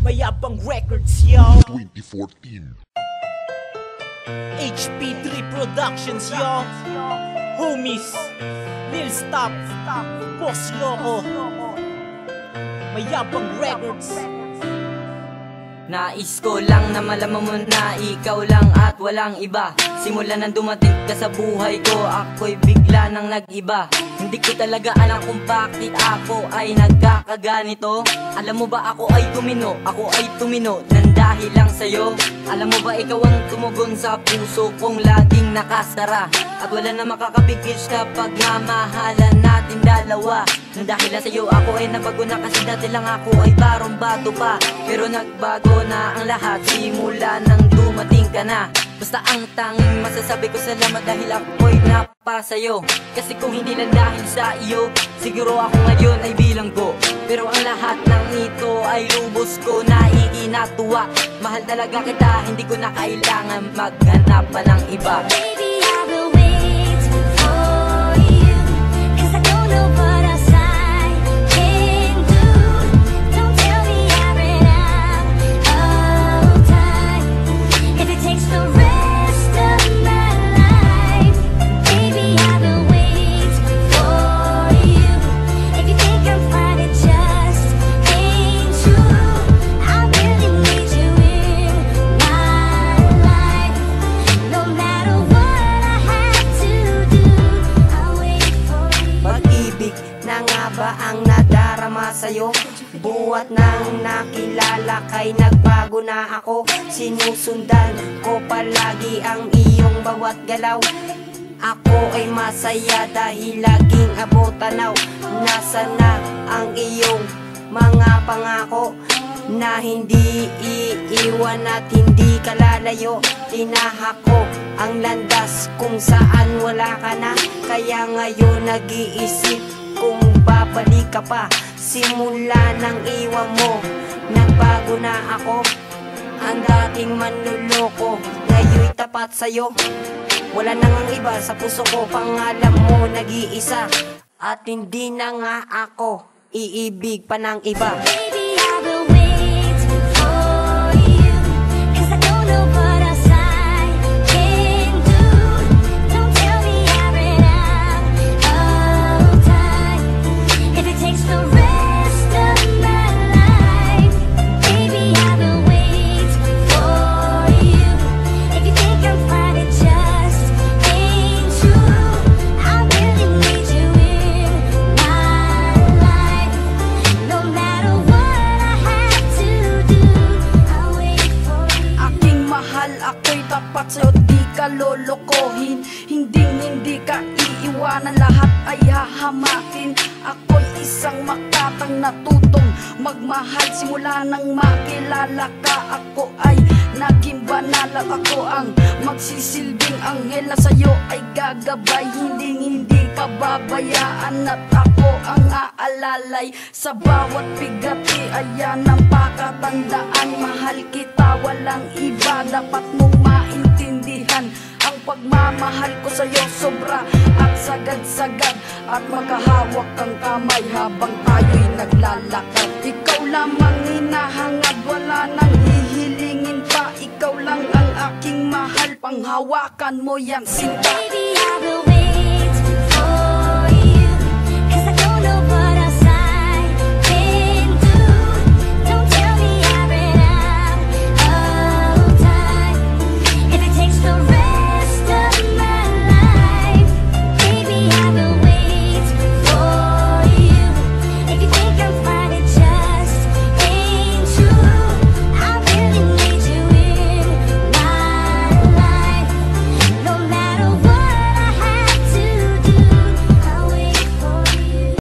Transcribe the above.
Mayabang Records, yo. 2014. HP3 Productions, yo. Homies, Lil Stop, Boss Loco, Mayabang Records. Nais ko lang na malaman mo na ikaw lang at walang iba. Simula nang dumating ka sa buhay ko, ako'y bigla nang nag-iba. Hindi ko talaga alam kung bakit ako ay nagkakaganito. Alam mo ba ako ay tumino nang dahil lang sa'yo. Alam mo ba ikaw ang tumugon sa puso kong laging nakasara. At wala na makakapigil sa pagmamahalan natin dalawa. Nang dahil lang sa'yo ako ay nabago na, kasi dati lang ako ay parang bato pa. Pero nagbago na ang lahat simula nang dumating ka na. Basta ang tanging masasabi ko, salamat dahil ako'y napasayo. Kasi kung hindi lang dahil sa iyo, siguro ako ngayon ay bilanggo. Pero ang lahat ng ito ay lubos ko naiinatuwa. Mahal talaga kita, hindi ko na kailangan maghanap pa ng iba. Baby, I will wait for you, 'cause I don't know what else I can do. Don't tell me I ran out of time. If it takes the rest of my life, baby, I will wait for you. If you think I'm fine, it just ain't true. I really need you in my life. No matter what I have to do, I'll wait for you. Pag-ibig na nga ba ang nadarama sa'yo? Buhat nang nakilala kay nagbago na ako. Sinusundan ko palagi ang iyong bawat galaw. Ako ay masaya dahil laging abot tanaw. Nasaan na ang iyong mga pangako na hindi iiwan at hindi ka lalayo? Tinahak ko ang landas kung saan wala ka na. Kaya ngayon nag-iisip kung babalik ka pa. Simula nang iwan mo, nagbago na ako. Ang dating manluloko, ngayon'y tapat sa'yo. Wala nang ang iba sa puso ko, pangalan mo nag-iisa. At hindi na nga ako iibig pa ng iba. Baby, I will wait for you, 'cause I don't know what else I can do. Don't tell me I ran out of time. If it takes the rest of my life, baby, I will wait for you. If you think I'm fine, it just ain't true. I really need you in my life. No matter what I have to do, I'll wait for you. Aking mahal, ako'y tapat sa'yo, di ka lolokohin. Hindi ka iiwanan, lahat ay hahamakin. Ako'y isang makatang natutong magmahal. Simula nang makilala ka, ako ay naging banal. At ako ang magsisilbing anghel na sa'yo ay gagabay. Hindi ka babayaan at ako ang aalalay. Sa bawat bigati, ayan ang pakatandaan. Mahal kita, walang iba, dapat mong maintindihan. Ang pagmamahal ko sa'yo sobra at sagad-sagad. At magkahawak ang kamay habang tayo'y naglalakad. Ikaw lamang hinahangad, wala nang hihilingin pa. Ikaw lang ang aking mahal, panghawakan mo yang sinta. Baby, I will wait